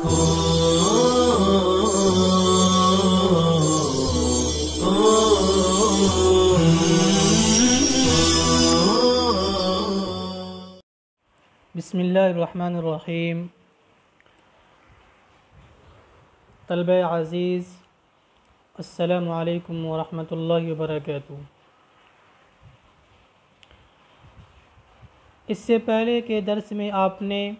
بسم اللہ الرحمن الرحیم۔ طلبہ عزیز، السلام علیکم ورحمۃ اللہ وبرکاتہ۔ اس سے پہلے کے درس میں آپ نے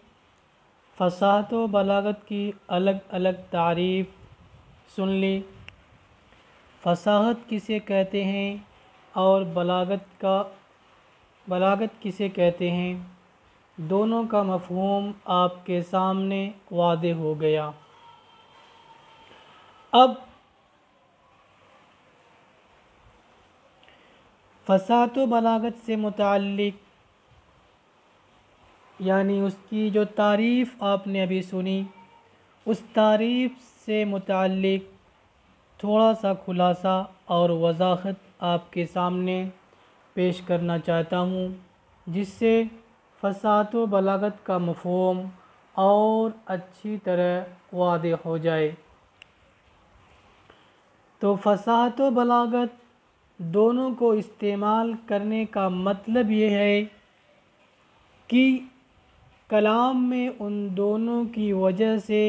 فصاحت و بلاغت کی الگ الگ تعریف سن لی۔ فصاحت کسے کہتے ہیں اور بلاغت کسے کہتے ہیں، دونوں کا مفہوم آپ کے سامنے واضح ہو گیا۔ اب فصاحت و بلاغت سے متعلق یعنی اس کی جو تعریف آپ نے ابھی سنی، اس تعریف سے متعلق تھوڑا سا خلاصہ اور وضاحت آپ کے سامنے پیش کرنا چاہتا ہوں، جس سے فصاحت و بلاغت کا مفہوم اور اچھی طرح واضح ہو جائے۔ تو فصاحت و بلاغت دونوں کو استعمال کرنے کا مطلب یہ ہے کہ کلام میں ان دونوں کی وجہ سے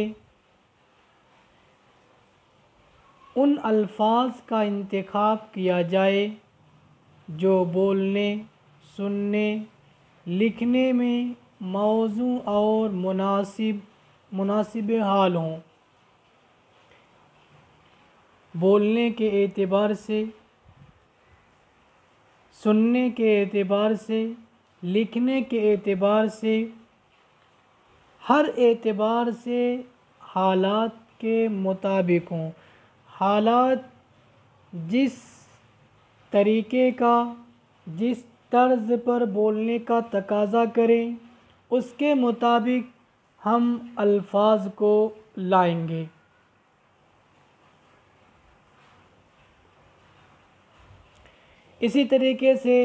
ان الفاظ کا انتخاب کیا جائے جو بولنے، سننے، لکھنے میں موزوں اور مناسب حال ہوں۔ بولنے کے اعتبار سے، سننے کے اعتبار سے، لکھنے کے اعتبار سے، ہر اعتبار سے حالات کے مطابق ہوں۔ حالات جس طریقے کا، جس طرز پر بولنے کا تقاضا کریں، اس کے مطابق ہم الفاظ کو لائیں گے۔ اسی طریقے سے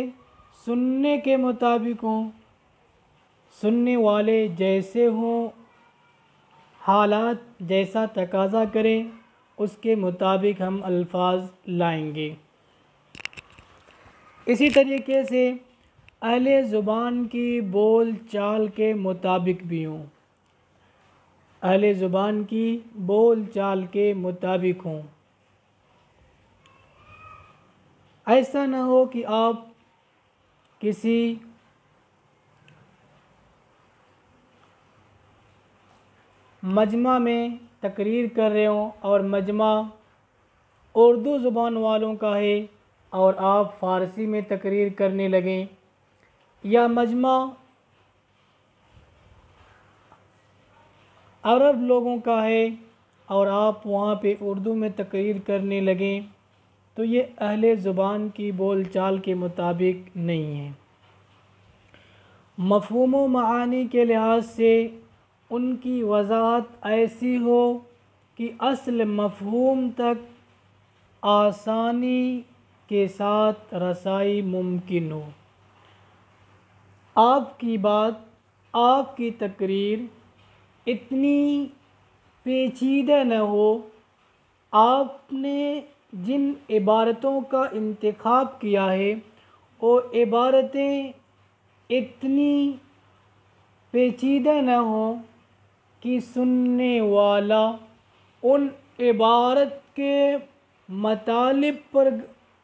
سننے کے مطابق ہوں، سننے والے جیسے ہوں، حالات جیسا تقاضا کریں، اس کے مطابق ہم الفاظ لائیں گے۔ اسی طریقے سے اہل زبان کی بول چال کے مطابق بھی ہوں، اہل زبان کی بول چال کے مطابق ہوں۔ ایسا نہ ہو کہ آپ کسی مجمع میں تقریر کر رہے ہوں اور مجمع اردو زبان والوں کا ہے اور آپ فارسی میں تقریر کرنے لگیں، یا مجمع عرب لوگوں کا ہے اور آپ وہاں پہ اردو میں تقریر کرنے لگیں، تو یہ اہل زبان کی بول چال کے مطابق نہیں ہے۔ مفہوم و معانی کے لحاظ سے ان کی وضاحت ایسی ہو کہ اصل مفہوم تک آسانی کے ساتھ رسائی ممکن ہو۔ آپ کی بات، آپ کی تقریر اتنی پیچیدہ نہ ہو، آپ نے جن عبارتوں کا انتخاب کیا ہے وہ عبارتیں اتنی پیچیدہ نہ ہوں کہ سننے والا ان عبارت کے مطالب پر،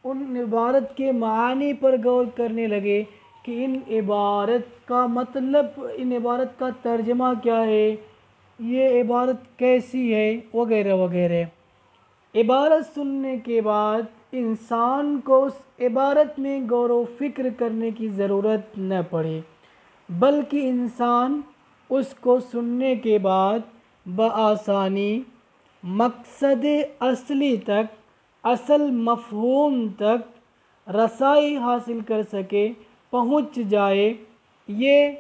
ان عبارت کے معانی پر غور کرنے لگے کہ ان عبارت کا مطلب، ان عبارت کا ترجمہ کیا ہے، یہ عبارت کیسی ہے، وغیرہ وغیرہ۔ عبارت سننے کے بعد انسان کو اس عبارت میں غور و فکر کرنے کی ضرورت نہ پڑے، بلکہ انسان اس کو سننے کے بعد بآسانی مقصد اصلی تک، اصل مفہوم تک رسائی حاصل کر سکے، پہنچ جائے۔ یہ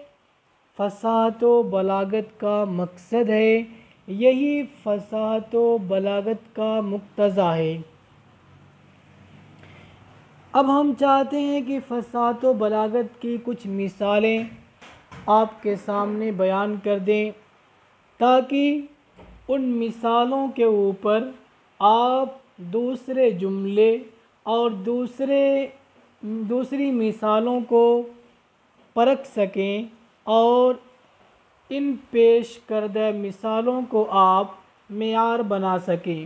فصاحت و بلاغت کا مقصد ہے، یہی فصاحت و بلاغت کا مقتضا ہے۔ اب ہم چاہتے ہیں کہ فصاحت و بلاغت کی کچھ مثالیں آپ کے سامنے بیان کر دیں، تاکہ ان مثالوں کے اوپر آپ دوسرے جملے اور دوسری مثالوں کو پرکھ سکیں اور ان پیش کردہ مثالوں کو آپ معیار بنا سکیں۔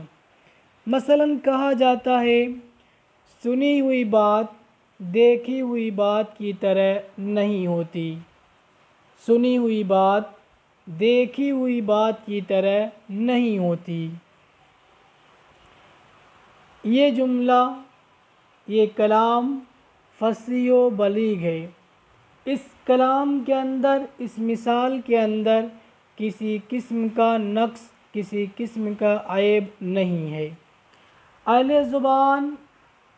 مثلاً کہا جاتا ہے سنی ہوئی بات دیکھی ہوئی بات کی طرح نہیں ہوتی، سنی ہوئی بات دیکھی ہوئی بات کی طرح نہیں ہوتی۔ یہ جملہ، یہ کلام فصیح و بلیغ ہے۔ اس کلام کے اندر، اس مثال کے اندر کسی قسم کا نقص، کسی قسم کا عیب نہیں ہے۔ اہل زبان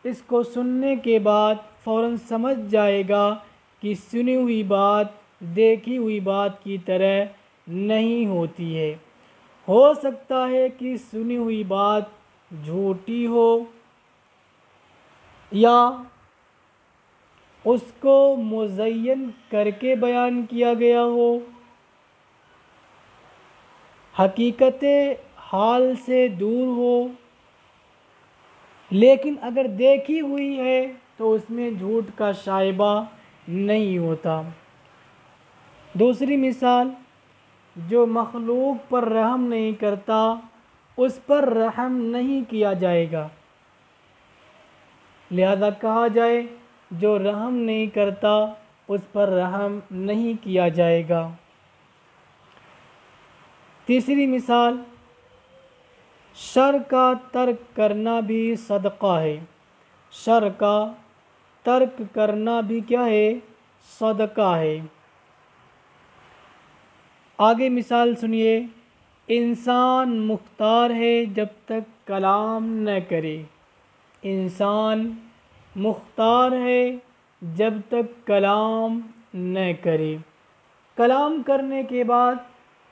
اس کو سننے کے بعد فوراً سمجھ جائے گا کہ سنی ہوئی بات دیکھی ہوئی بات کی طرح نہیں ہوتی ہے۔ ہو سکتا ہے کہ سنی ہوئی بات جھوٹی ہو یا اس کو مزین کر کے بیان کیا گیا ہو، حقیقت حال سے دور ہو، لیکن اگر دیکھی ہوئی ہے تو اس میں جھوٹ کا شائبہ نہیں ہوتا۔ دوسری مثال، جو مخلوق پر رحم نہیں کرتا اس پر رحم نہیں کیا جائے گا، لہذا کہا جائے جو رحم نہیں کرتا اس پر رحم نہیں کیا جائے گا۔ تیسری مثال، شر کا ترک کرنا بھی صدقہ ہے، شر کا ترک کرنا بھی کیا ہے؟ صدقہ ہے۔ آگے مثال سنیے، انسان مختار ہے جب تک کلام نہ کرے، انسان مختار ہے جب تک کلام نہ کرے۔ کلام کرنے کے بعد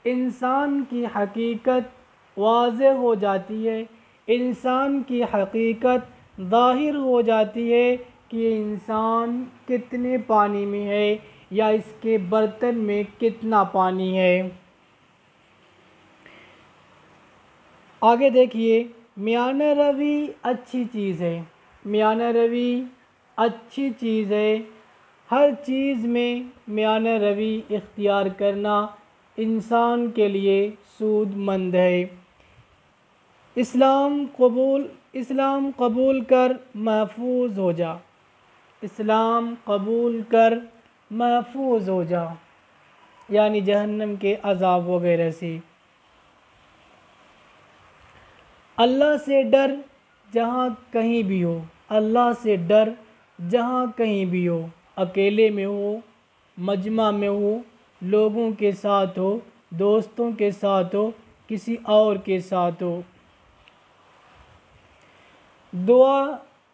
انسان کی حقیقت واضح ہو جاتی ہے، انسان کی حقیقت ظاہر ہو جاتی ہے کہ انسان کتنے پانی میں ہے یا اس کے برتن میں کتنا پانی ہے۔ آگے دیکھیے، میانہ روی اچھی چیز ہے، میانہ روی اچھی چیز ہے، ہر چیز میں میانہ روی اختیار کرنا انسان کے لیے سود مند ہے۔ اسلام قبول کر محفوظ ہو جا، اسلام قبول کر محفوظ ہو جا، یعنی جہنم کے عذاب وغیرہ سے۔ اللہ سے ڈر جہاں کہیں بھی ہو، اللہ سے ڈر جہاں کہیں بھی ہو، اکیلے میں ہو، مجمع میں ہو، لوگوں کے ساتھ ہو، دوستوں کے ساتھ ہو، کسی اور کے ساتھ ہو۔ دعا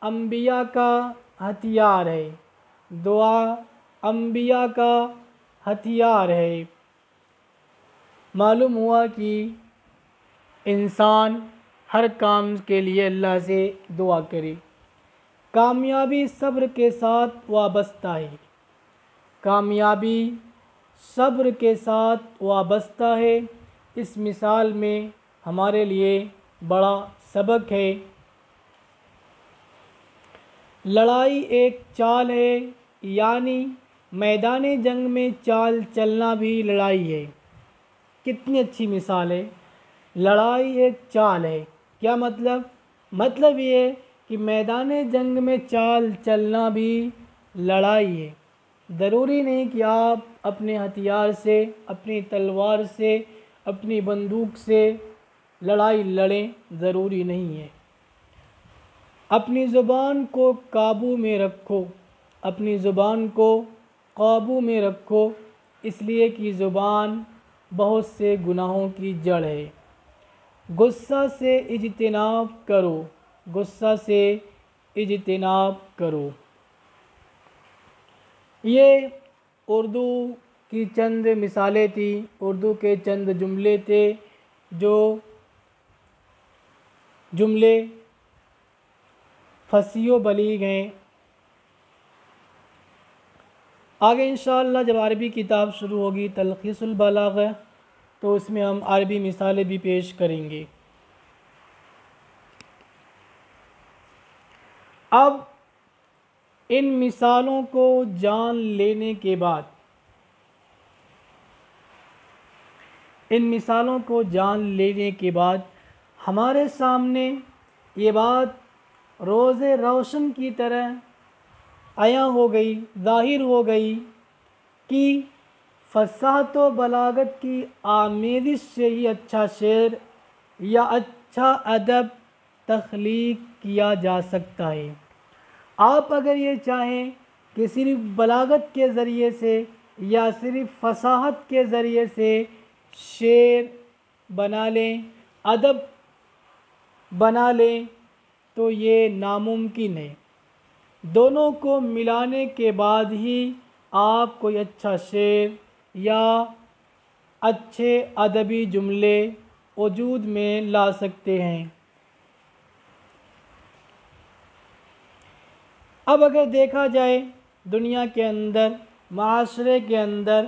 انبیاء کا ہتھیار ہے، دعا انبیاء کا ہتھیار ہے۔ معلوم ہوا کہ انسان ہر کام کے لیے اللہ سے دعا کرے۔ کامیابی صبر کے ساتھ وابستہ ہے، کامیابی صبر کے ساتھ وابستہ ہے۔ اس مثال میں ہمارے لیے بڑا سبق ہے۔ لڑائی ایک چال ہے، یعنی میدان جنگ میں چال چلنا بھی لڑائی ہے۔ کتنی اچھی مثال ہے، لڑائی ایک چال ہے۔ کیا مطلب؟ مطلب یہ ہے کہ میدان جنگ میں چال چلنا بھی لڑائی ہے۔ ضروری نہیں کہ آپ اپنے ہتھیار سے، اپنی تلوار سے، اپنی بندوق سے لڑائی لڑیں، ضروری نہیں ہے۔ اپنی زبان کو قابو میں رکھو، اپنی زبان کو قابو میں رکھو، اس لیے کہ زبان بہت سے گناہوں کی جڑ ہے۔ غصہ سے اجتناب کرو، غصہ سے اجتناب کرو۔ یہ اردو کی چند مثالیں تھیں، اردو کے چند جملے تھے، جو جملے فصیح و بلیغ ہیں۔ آگے انشاءاللہ جب عربی کتاب شروع ہوگی تلخیص البلاغہ تو اس میں ہم عربی مثالیں بھی پیش کریں گے۔ اب ان مثالوں کو جان لینے کے بعد ہمارے سامنے یہ بات روز روشن کی طرح عیاں ہو گئی، ظاہر ہو گئی کہ فصاحت و بلاغت کی آمیزش سے ہی اچھا شعر یا اچھا ادب تخلیق کیا جا سکتا ہے۔ آپ اگر یہ چاہیں کہ صرف بلاغت کے ذریعے سے یا صرف فصاحت کے ذریعے سے شعر بنا لیں، ادب بنا لیں، تو یہ ناممکن ہے۔ دونوں کو ملانے کے بعد ہی آپ کوئی اچھا شعر یا اچھے ادبی جملے وجود میں لا سکتے ہیں۔ اب اگر دیکھا جائے دنیا کے اندر، معاشرے کے اندر،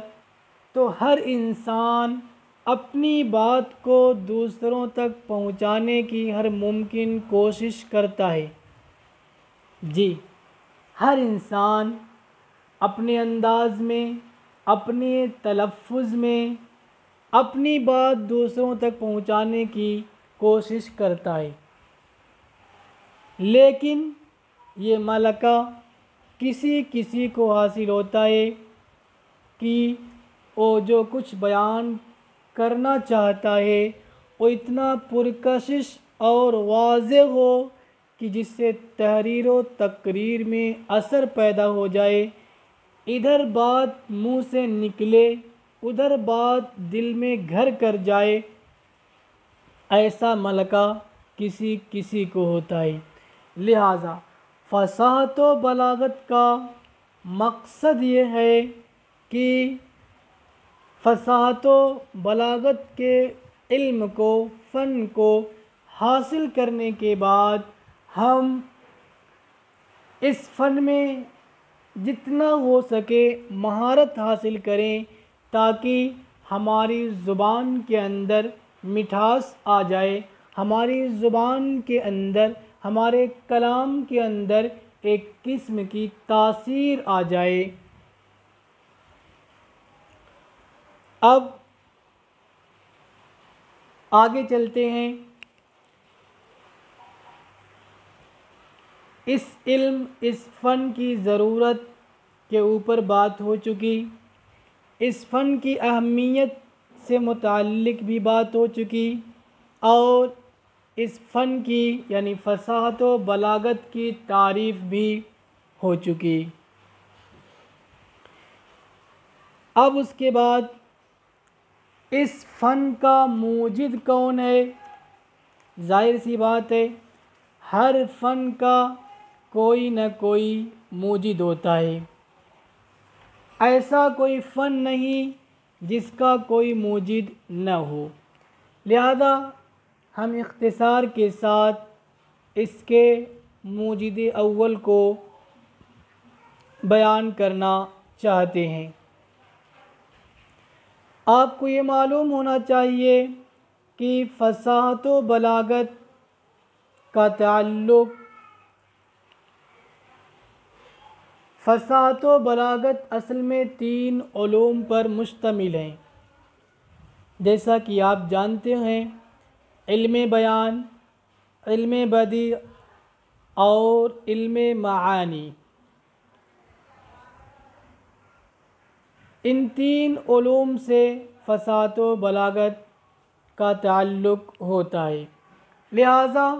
تو ہر انسان اپنی بات کو دوسروں تک پہنچانے کی ہر ممکن کوشش کرتا ہے۔ جی، ہر انسان اپنے انداز میں، اپنے تلفظ میں اپنی بات دوسروں تک پہنچانے کی کوشش کرتا ہے، لیکن یہ ملکہ کسی کسی کو حاصل ہوتا ہے کہ وہ جو کچھ بیان کرنا چاہتا ہے وہ اتنا پرکشش اور واضح ہو کہ جس سے تحریر و تقریر میں اثر پیدا ہو جائے، ادھر بات منہ سے نکلے ادھر بات دل میں گھر کر جائے، ایسا ملکہ کسی کسی کو ہوتا ہے۔ لہٰذا فصاحت و بلاغت کا مقصد یہ ہے کہ فصاحت و بلاغت کے علم کو، فن کو حاصل کرنے کے بعد ہم اس فن میں جتنا ہو سکے مہارت حاصل کریں، تاکہ ہماری زبان کے اندر مٹھاس آ جائے، ہماری زبان کے اندر، ہمارے کلام کے اندر ایک قسم کی تاثیر آ جائے۔ اب آگے چلتے ہیں۔ اس علم، اس فن کی ضرورت کے اوپر بات ہو چکی، اس فن کی اہمیت سے متعلق بھی بات ہو چکی، اور اس فن کی یعنی فصاحت و بلاغت کی تعریف بھی ہو چکی۔ اب اس کے بعد اس فن کا موجد کون ہے؟ ظاہر سی بات ہے، ہر فن کا کوئی نہ کوئی موجد ہوتا ہے۔ ایسا کوئی فن نہیں جس کا کوئی موجد نہ ہو، لہذا ہم اختصار کے ساتھ اس کے موجد اول کو بیان کرنا چاہتے ہیں۔ آپ کو یہ معلوم ہونا چاہیے کہ فصاحت و بلاغت کا تعلق، فصاحت و بلاغت اصل میں 3 علوم پر مشتمل ہیں، جیسا کہ آپ جانتے ہیں، علم بیان، علم بدیع اور علم معانی۔ ان 3 علوم سے فصاحت و بلاغت کا تعلق ہوتا ہے، لہٰذا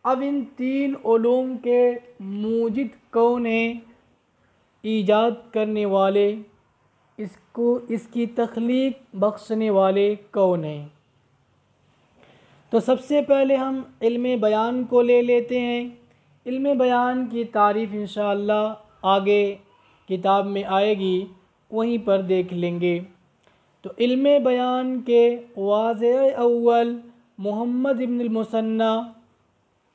اب ان 3 علوم کے موجد کون ہیں، ایجاد کرنے والے، اس کی تخلیق بخشنے والے کون ہیں؟ تو سب سے پہلے ہم علم بیان کو لے لیتے ہیں۔ علم بیان کی تعریف انشاءاللہ آگے کتاب میں آئے گی، وہیں پر دیکھ لیں گے۔ تو علم بیان کے واضح اول محمد ابن المثنیٰ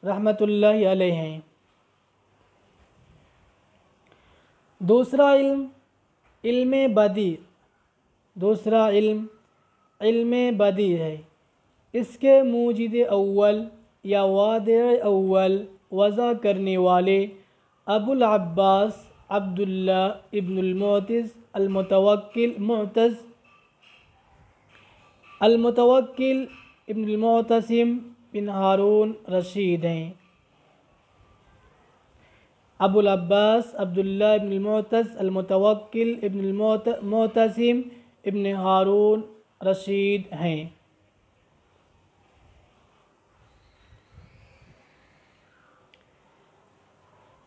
رحمۃ اللہ علیہ ہیں۔ دوسرا علم، علم بدیع، دوسرا علم علم بدی ہے۔ اس کے موجد اول یا وادع اول وضع کرنے والے ابو العباس عبداللہ ابن المعتز المتوکل ابن المعتصم بن ہارون رشید ہیں۔ ابو العباس عبداللہ ابن المعتز المتوکل ابن المعتصم ابن ہارون رشید ہیں۔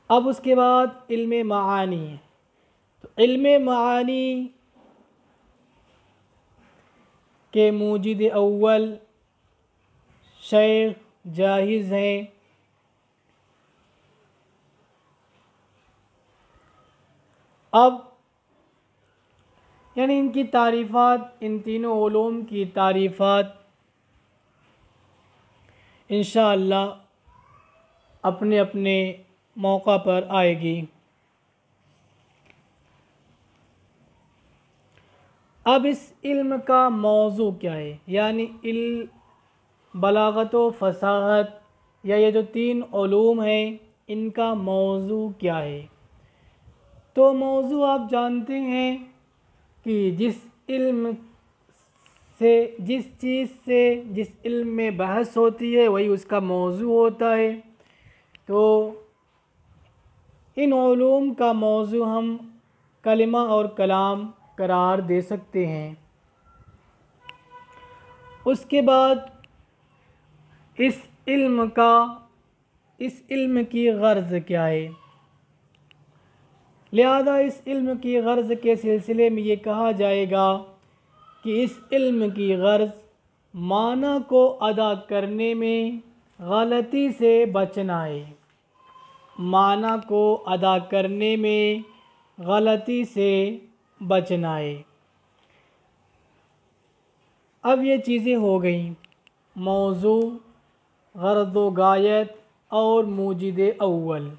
اب اس کے بعد علم معانی ہے۔ تو علم معانی کے موجد اول شیخ جاحظ ہیں۔ اب یعنی ان کی تعریفات، ان تینوں علوم کی تعریفات انشاءاللہ اپنے اپنے موقع پر آئے گی۔ اب اس علم کا موضوع کیا ہے، یعنی بلاغت و فصاحت یا یہ جو تین علوم ہیں ان کا موضوع کیا ہے؟ تو موضوع آپ جانتے ہیں کہ جس علم میں بحث ہوتی ہے وہی اس کا موضوع ہوتا ہے۔ تو ان علوم کا موضوع ہم کلمہ اور کلام قرار دے سکتے ہیں۔ اس کے بعد اس علم کی غرض کیا ہے؟ لہذا اس علم کی غرض کے سلسلے میں یہ کہا جائے گا کہ اس علم کی غرض معنی کو ادا کرنے میں غلطی سے بچنا ہے، معنی کو ادا کرنے میں غلطی سے بچنا ہے۔ اب یہ چیزیں ہو گئیں، موضوع، غرض و غایت اور موجد اول۔